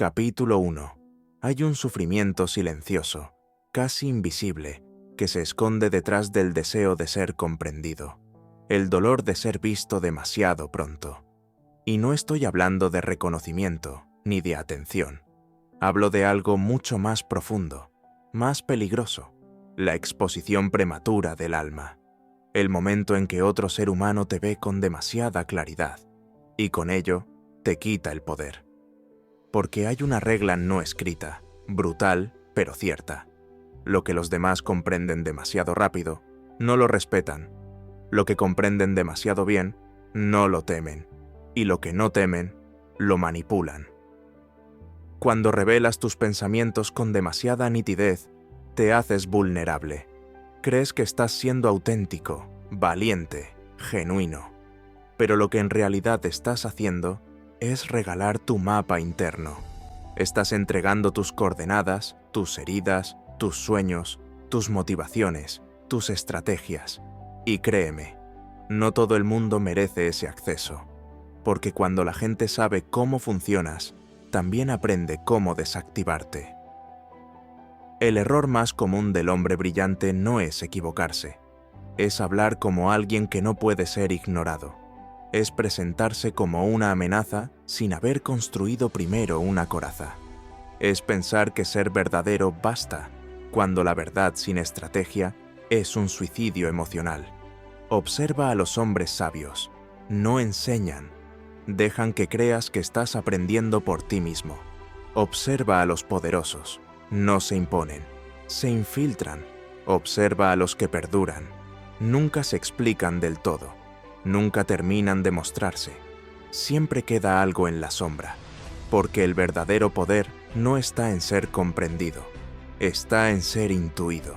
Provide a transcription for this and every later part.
Capítulo 1. Hay un sufrimiento silencioso, casi invisible, que se esconde detrás del deseo de ser comprendido, el dolor de ser visto demasiado pronto. Y no estoy hablando de reconocimiento, ni de atención. Hablo de algo mucho más profundo, más peligroso, la exposición prematura del alma, el momento en que otro ser humano te ve con demasiada claridad, y con ello te quita el poder. Porque hay una regla no escrita, brutal pero cierta. Lo que los demás comprenden demasiado rápido, no lo respetan. Lo que comprenden demasiado bien, no lo temen. Y lo que no temen, lo manipulan. Cuando revelas tus pensamientos con demasiada nitidez, te haces vulnerable. Crees que estás siendo auténtico, valiente, genuino. Pero lo que en realidad estás haciendo es regalar tu mapa interno. Estás entregando tus coordenadas, tus heridas, tus sueños, tus motivaciones, tus estrategias. Y créeme, no todo el mundo merece ese acceso, porque cuando la gente sabe cómo funcionas, también aprende cómo desactivarte. El error más común del hombre brillante no es equivocarse, es hablar como alguien que no puede ser ignorado. Es presentarse como una amenaza sin haber construido primero una coraza. Es pensar que ser verdadero basta, cuando la verdad sin estrategia es un suicidio emocional. Observa a los hombres sabios. No enseñan. Dejan que creas que estás aprendiendo por ti mismo. Observa a los poderosos. No se imponen. Se infiltran. Observa a los que perduran. Nunca se explican del todo. Nunca terminan de mostrarse. Siempre queda algo en la sombra, porque el verdadero poder no está en ser comprendido, está en ser intuido,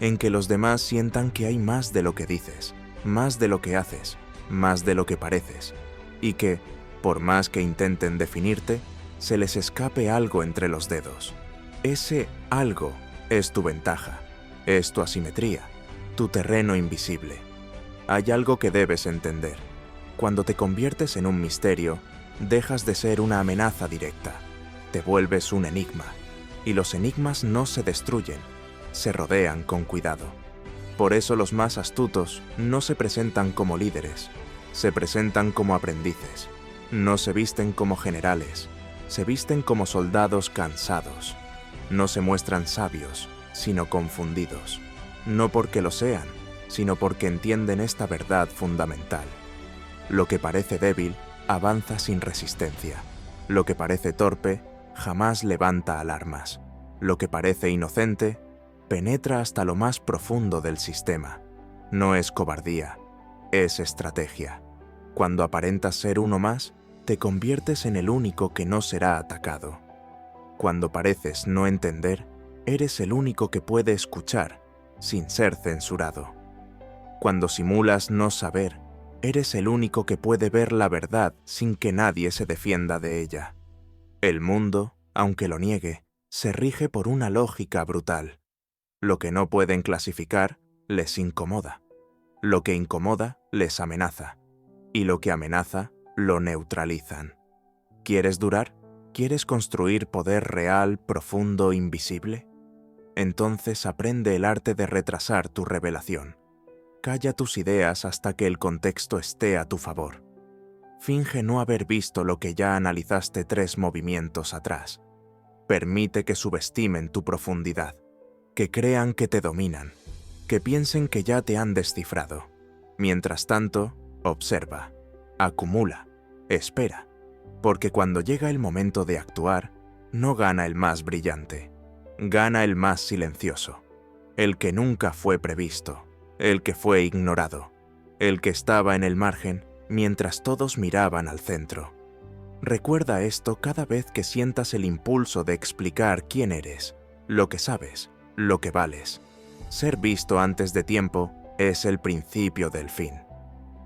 en que los demás sientan que hay más de lo que dices, más de lo que haces, más de lo que pareces, y que, por más que intenten definirte, se les escape algo entre los dedos. Ese algo es tu ventaja, es tu asimetría, tu terreno invisible. Hay algo que debes entender. Cuando te conviertes en un misterio, dejas de ser una amenaza directa. Te vuelves un enigma. Y los enigmas no se destruyen, se rodean con cuidado. Por eso los más astutos no se presentan como líderes, se presentan como aprendices. No se visten como generales, se visten como soldados cansados. No se muestran sabios, sino confundidos. No porque lo sean, sino porque entienden esta verdad fundamental. Lo que parece débil avanza sin resistencia. Lo que parece torpe jamás levanta alarmas. Lo que parece inocente penetra hasta lo más profundo del sistema. No es cobardía, es estrategia. Cuando aparentas ser uno más, te conviertes en el único que no será atacado. Cuando pareces no entender, eres el único que puede escuchar sin ser censurado. Cuando simulas no saber, eres el único que puede ver la verdad sin que nadie se defienda de ella. El mundo, aunque lo niegue, se rige por una lógica brutal. Lo que no pueden clasificar les incomoda. Lo que incomoda les amenaza. Y lo que amenaza lo neutralizan. ¿Quieres durar? ¿Quieres construir poder real, profundo, invisible? Entonces aprende el arte de retrasar tu revelación. Calla tus ideas hasta que el contexto esté a tu favor. Finge no haber visto lo que ya analizaste 3 movimientos atrás. Permite que subestimen tu profundidad, que crean que te dominan, que piensen que ya te han descifrado. Mientras tanto, observa, acumula, espera, porque cuando llega el momento de actuar, no gana el más brillante, gana el más silencioso, el que nunca fue previsto, el que fue ignorado, el que estaba en el margen mientras todos miraban al centro. Recuerda esto cada vez que sientas el impulso de explicar quién eres, lo que sabes, lo que vales. Ser visto antes de tiempo es el principio del fin.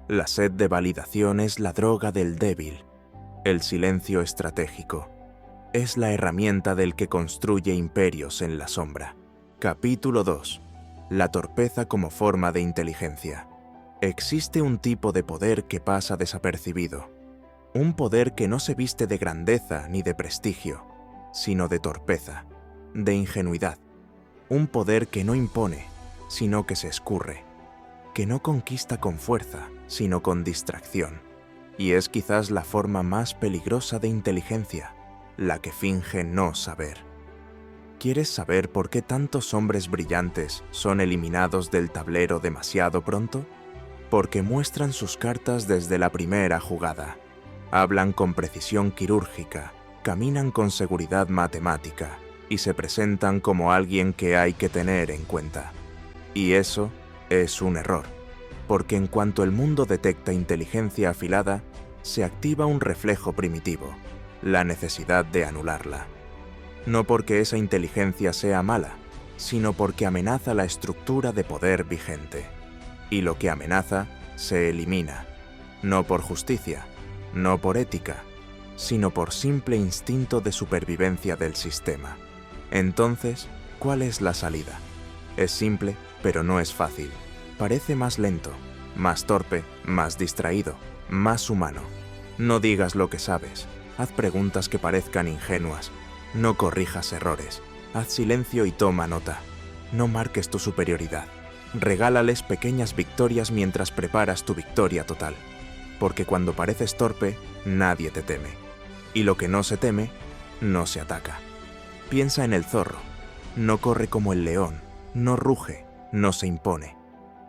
La sed de validación es la droga del débil. El silencio estratégico es la herramienta del que construye imperios en la sombra. Capítulo 2. La torpeza como forma de inteligencia. Existe un tipo de poder que pasa desapercibido. Un poder que no se viste de grandeza ni de prestigio, sino de torpeza, de ingenuidad. Un poder que no impone, sino que se escurre, que no conquista con fuerza, sino con distracción. Y es quizás la forma más peligrosa de inteligencia, la que finge no saber. ¿Quieres saber por qué tantos hombres brillantes son eliminados del tablero demasiado pronto? Porque muestran sus cartas desde la primera jugada. Hablan con precisión quirúrgica, caminan con seguridad matemática y se presentan como alguien que hay que tener en cuenta. Y eso es un error, porque en cuanto el mundo detecta inteligencia afilada, se activa un reflejo primitivo, la necesidad de anularla. No porque esa inteligencia sea mala, sino porque amenaza la estructura de poder vigente. Y lo que amenaza se elimina, no por justicia, no por ética, sino por simple instinto de supervivencia del sistema. Entonces, ¿cuál es la salida? Es simple, pero no es fácil. Parece más lento, más torpe, más distraído, más humano. No digas lo que sabes, haz preguntas que parezcan ingenuas, no corrijas errores, haz silencio y toma nota. No marques tu superioridad. Regálales pequeñas victorias mientras preparas tu victoria total, porque cuando pareces torpe, nadie te teme. Y lo que no se teme, no se ataca. Piensa en el zorro. No corre como el león, no ruge, no se impone,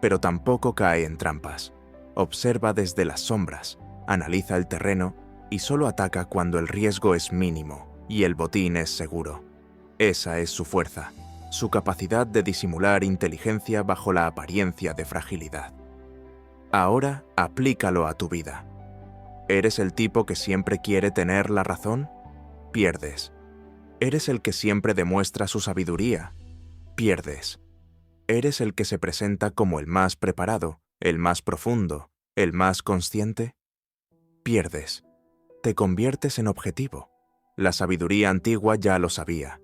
pero tampoco cae en trampas. Observa desde las sombras, analiza el terreno y solo ataca cuando el riesgo es mínimo y el botín es seguro. Esa es su fuerza, su capacidad de disimular inteligencia bajo la apariencia de fragilidad. Ahora aplícalo a tu vida. ¿Eres el tipo que siempre quiere tener la razón? Pierdes. ¿Eres el que siempre demuestra su sabiduría? Pierdes. ¿Eres el que se presenta como el más preparado, el más profundo, el más consciente? Pierdes. Te conviertes en objetivo. La sabiduría antigua ya lo sabía.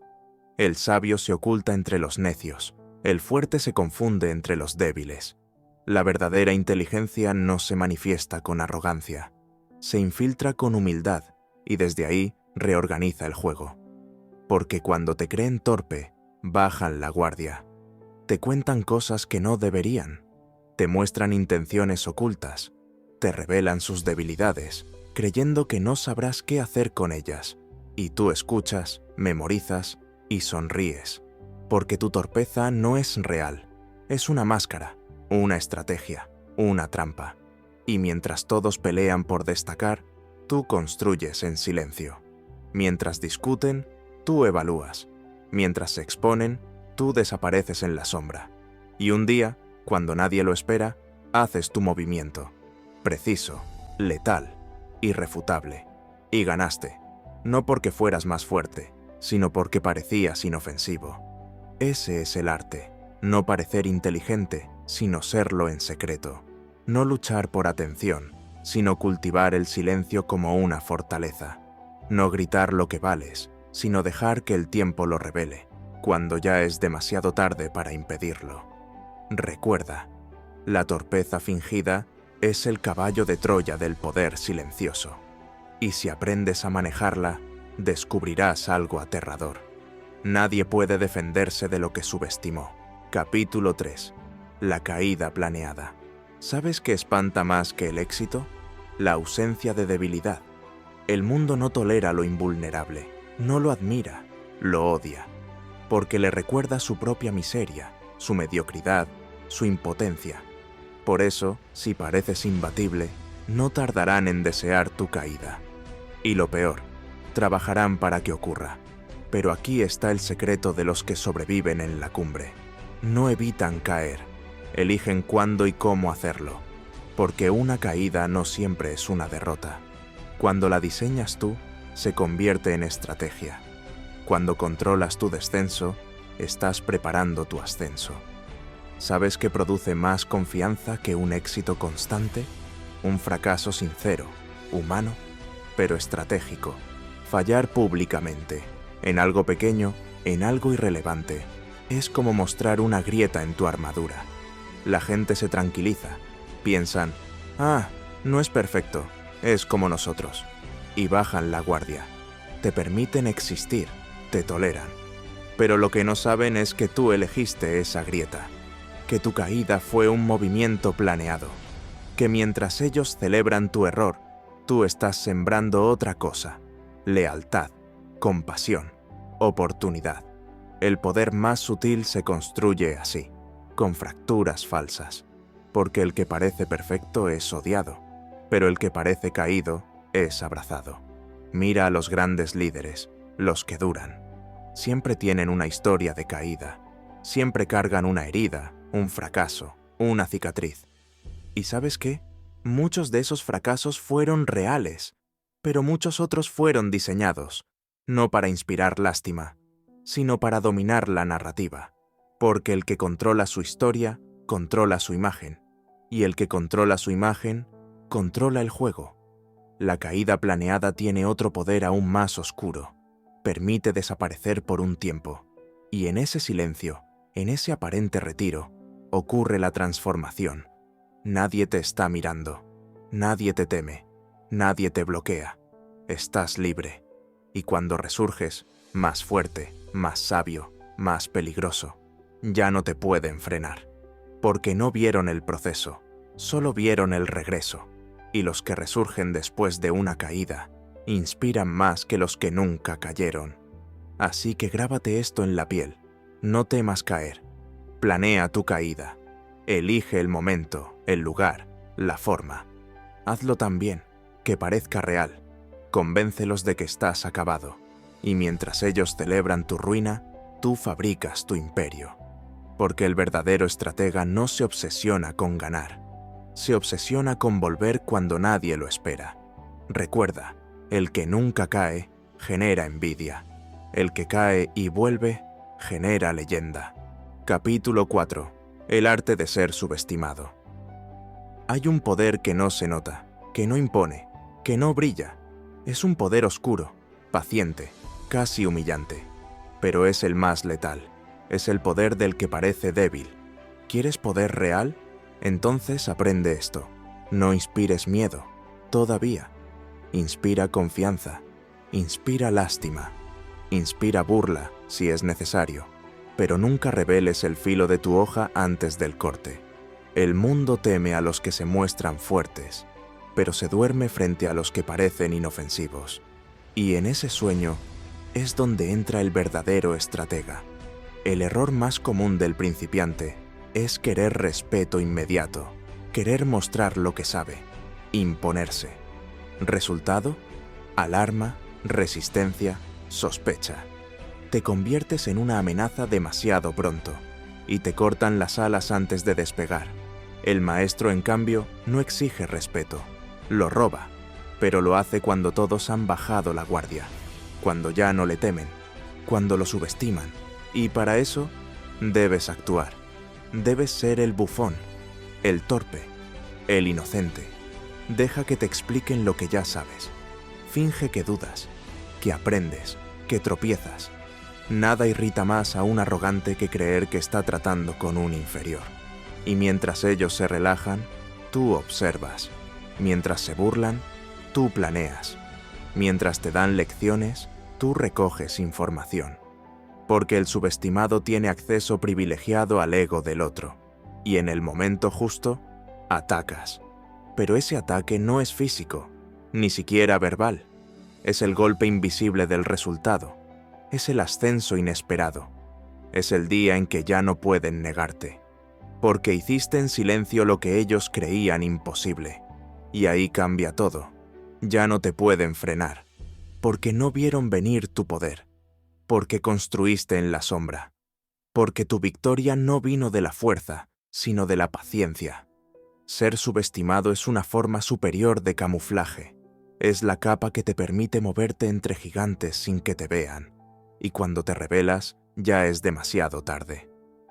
El sabio se oculta entre los necios, el fuerte se confunde entre los débiles. La verdadera inteligencia no se manifiesta con arrogancia, se infiltra con humildad y desde ahí reorganiza el juego. Porque cuando te creen torpe, bajan la guardia. Te cuentan cosas que no deberían, te muestran intenciones ocultas, te revelan sus debilidades, creyendo que no sabrás qué hacer con ellas, y tú escuchas, memorizas y sonríes, porque tu torpeza no es real, es una máscara, una estrategia, una trampa, y mientras todos pelean por destacar, tú construyes en silencio. Mientras discuten, tú evalúas, mientras se exponen, tú desapareces en la sombra, y un día, cuando nadie lo espera, haces tu movimiento, preciso, letal, irrefutable, y ganaste, no porque fueras más fuerte, sino porque parecías inofensivo. Ese es el arte, no parecer inteligente, sino serlo en secreto. No luchar por atención, sino cultivar el silencio como una fortaleza. No gritar lo que vales, sino dejar que el tiempo lo revele, cuando ya es demasiado tarde para impedirlo. Recuerda, la torpeza fingida es el caballo de Troya del poder silencioso. Y si aprendes a manejarla, descubrirás algo aterrador. Nadie puede defenderse de lo que subestimó. Capítulo 3. La caída planeada. ¿Sabes qué espanta más que el éxito? La ausencia de debilidad. El mundo no tolera lo invulnerable, no lo admira, lo odia, porque le recuerda su propia miseria, su mediocridad, su impotencia. Por eso, si pareces imbatible, no tardarán en desear tu caída. Y lo peor, trabajarán para que ocurra. Pero aquí está el secreto de los que sobreviven en la cumbre. No evitan caer, eligen cuándo y cómo hacerlo, porque una caída no siempre es una derrota. Cuando la diseñas tú, se convierte en estrategia. Cuando controlas tu descenso, estás preparando tu ascenso. ¿Sabes qué produce más confianza que un éxito constante? Un fracaso sincero, humano, pero estratégico. Fallar públicamente, en algo pequeño, en algo irrelevante, es como mostrar una grieta en tu armadura. La gente se tranquiliza, piensan, no es perfecto, es como nosotros, y bajan la guardia. Te permiten existir, te toleran. Pero lo que no saben es que tú elegiste esa grieta, que tu caída fue un movimiento planeado, que mientras ellos celebran tu error, tú estás sembrando otra cosa: lealtad, compasión, oportunidad. El poder más sutil se construye así, con fracturas falsas, porque el que parece perfecto es odiado, pero el que parece caído es abrazado. Mira a los grandes líderes, los que duran. Siempre tienen una historia de caída, siempre cargan una herida, un fracaso, una cicatriz. ¿Y sabes qué? Muchos de esos fracasos fueron reales, pero muchos otros fueron diseñados, no para inspirar lástima, sino para dominar la narrativa, porque el que controla su historia, controla su imagen, y el que controla su imagen, controla el juego. La caída planeada tiene otro poder aún más oscuro: permite desaparecer por un tiempo, y en ese silencio, en ese aparente retiro, ocurre la transformación. Nadie te está mirando, nadie te teme, nadie te bloquea. Estás libre, y cuando resurges, más fuerte, más sabio, más peligroso, ya no te pueden frenar, porque no vieron el proceso, solo vieron el regreso, y los que resurgen después de una caída inspiran más que los que nunca cayeron. Así que grábate esto en la piel: no temas caer, planea tu caída, elige el momento, el lugar, la forma. Hazlo tan bien que parezca real, convéncelos de que estás acabado, y mientras ellos celebran tu ruina, tú fabricas tu imperio. Porque el verdadero estratega no se obsesiona con ganar, se obsesiona con volver cuando nadie lo espera. Recuerda, el que nunca cae, genera envidia. El que cae y vuelve, genera leyenda. Capítulo 4. El arte de ser subestimado. Hay un poder que no se nota, que no impone, que no brilla. Es un poder oscuro, paciente, casi humillante. Pero es el más letal. Es el poder del que parece débil. ¿Quieres poder real? Entonces aprende esto: no inspires miedo, todavía. Inspira confianza, inspira lástima, inspira burla si es necesario, pero nunca reveles el filo de tu hoja antes del corte. El mundo teme a los que se muestran fuertes, pero se duerme frente a los que parecen inofensivos. Y en ese sueño es donde entra el verdadero estratega. El error más común del principiante es querer respeto inmediato, querer mostrar lo que sabe, imponerse. Resultado: alarma, resistencia, sospecha. Te conviertes en una amenaza demasiado pronto, y te cortan las alas antes de despegar. El maestro, en cambio, no exige respeto, lo roba, pero lo hace cuando todos han bajado la guardia, cuando ya no le temen, cuando lo subestiman, y para eso debes actuar. Debes ser el bufón, el torpe, el inocente. Deja que te expliquen lo que ya sabes. Finge que dudas, que aprendes, que tropiezas. Nada irrita más a un arrogante que creer que está tratando con un inferior. Y mientras ellos se relajan, tú observas. Mientras se burlan, tú planeas. Mientras te dan lecciones, tú recoges información. Porque el subestimado tiene acceso privilegiado al ego del otro. Y en el momento justo, atacas. Pero ese ataque no es físico, ni siquiera verbal. Es el golpe invisible del resultado. Es el ascenso inesperado. Es el día en que ya no pueden negarte. Porque hiciste en silencio lo que ellos creían imposible. Y ahí cambia todo. Ya no te pueden frenar. Porque no vieron venir tu poder. Porque construiste en la sombra. Porque tu victoria no vino de la fuerza, sino de la paciencia. Ser subestimado es una forma superior de camuflaje. Es la capa que te permite moverte entre gigantes sin que te vean. Y cuando te rebelas, ya es demasiado tarde.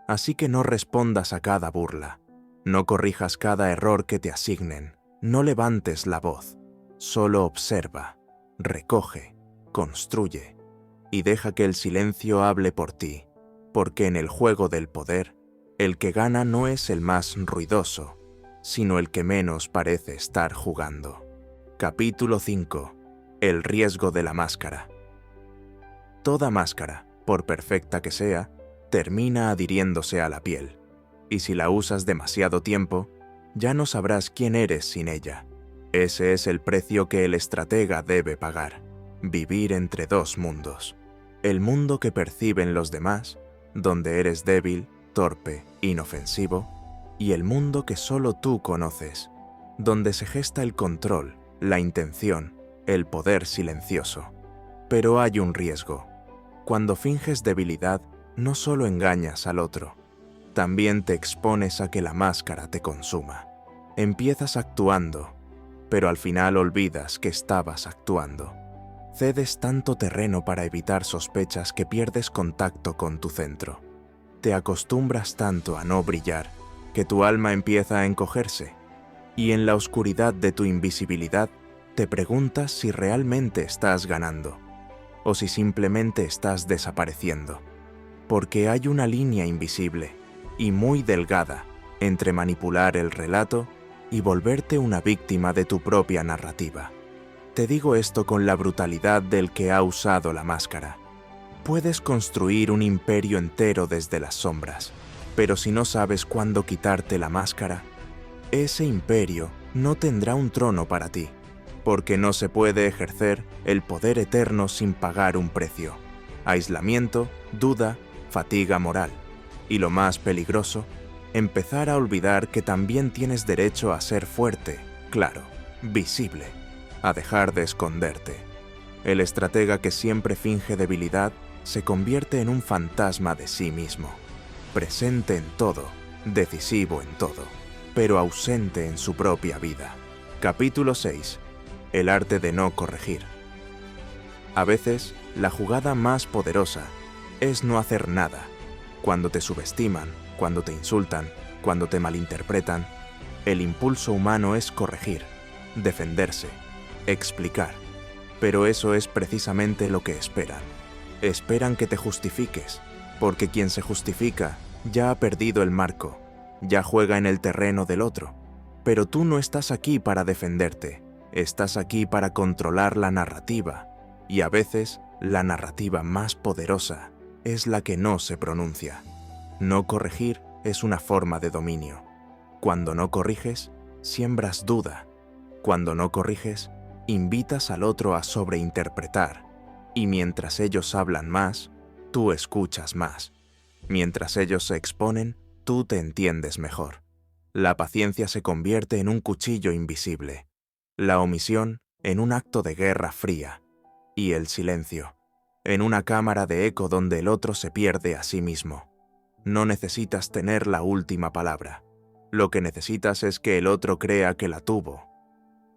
Así que no respondas a cada burla. No corrijas cada error que te asignen. No levantes la voz. Solo observa, recoge, construye. Y deja que el silencio hable por ti. Porque en el juego del poder, el que gana no es el más ruidoso, sino el que menos parece estar jugando. Capítulo 5. El riesgo de la máscara. toda máscara, por perfecta que sea, termina adhiriéndose a la piel. Y si la usas demasiado tiempo, ya no sabrás quién eres sin ella. Ese es el precio que el estratega debe pagar: vivir entre dos mundos. El mundo que perciben los demás, donde eres débil, torpe, inofensivo, y el mundo que solo tú conoces, donde se gesta el control, la intención, el poder silencioso. Pero hay un riesgo. Cuando finges debilidad, no solo engañas al otro, también te expones a que la máscara te consuma. Empiezas actuando, pero al final olvidas que estabas actuando. Cedes tanto terreno para evitar sospechas que pierdes contacto con tu centro. Te acostumbras tanto a no brillar que tu alma empieza a encogerse, y en la oscuridad de tu invisibilidad te preguntas si realmente estás ganando o si simplemente estás desapareciendo, porque hay una línea invisible y muy delgada entre manipular el relato y volverte una víctima de tu propia narrativa. Te digo esto con la brutalidad del que ha usado la máscara. Puedes construir un imperio entero desde las sombras, pero si no sabes cuándo quitarte la máscara, ese imperio no tendrá un trono para ti, porque no se puede ejercer el poder eterno sin pagar un precio: aislamiento, duda, fatiga moral. Y lo más peligroso, empezar a olvidar que también tienes derecho a ser fuerte, claro, visible, a dejar de esconderte. El estratega que siempre finge debilidad se convierte en un fantasma de sí mismo, presente en todo, decisivo en todo, pero ausente en su propia vida. Capítulo 6. El arte de no corregir. A veces, la jugada más poderosa es no hacer nada. Cuando te subestiman, cuando te insultan, cuando te malinterpretan, el impulso humano es corregir, defenderse, explicar. Pero eso es precisamente lo que esperan. Esperan que te justifiques, porque quien se justifica ya ha perdido el marco, ya juega en el terreno del otro. Pero tú no estás aquí para defenderte, estás aquí para controlar la narrativa, y a veces la narrativa más poderosa es la que no se pronuncia. No corregir es una forma de dominio. Cuando no corriges, siembras duda. Cuando no corriges, invitas al otro a sobreinterpretar. Y mientras ellos hablan más, tú escuchas más. Mientras ellos se exponen, tú te entiendes mejor. La paciencia se convierte en un cuchillo invisible. La omisión en un acto de guerra fría. Y el silencio en una cámara de eco donde el otro se pierde a sí mismo. No necesitas tener la última palabra. Lo que necesitas es que el otro crea que la tuvo.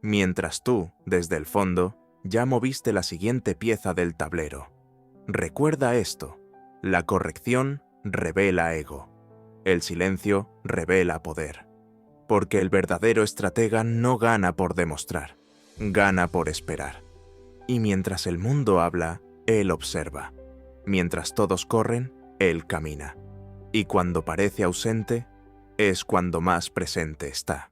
Mientras tú, desde el fondo, ya moviste la siguiente pieza del tablero. Recuerda esto: la corrección revela ego. El silencio revela poder. Porque el verdadero estratega no gana por demostrar, gana por esperar. Y mientras el mundo habla, él observa. Mientras todos corren, él camina. Y cuando parece ausente, es cuando más presente está.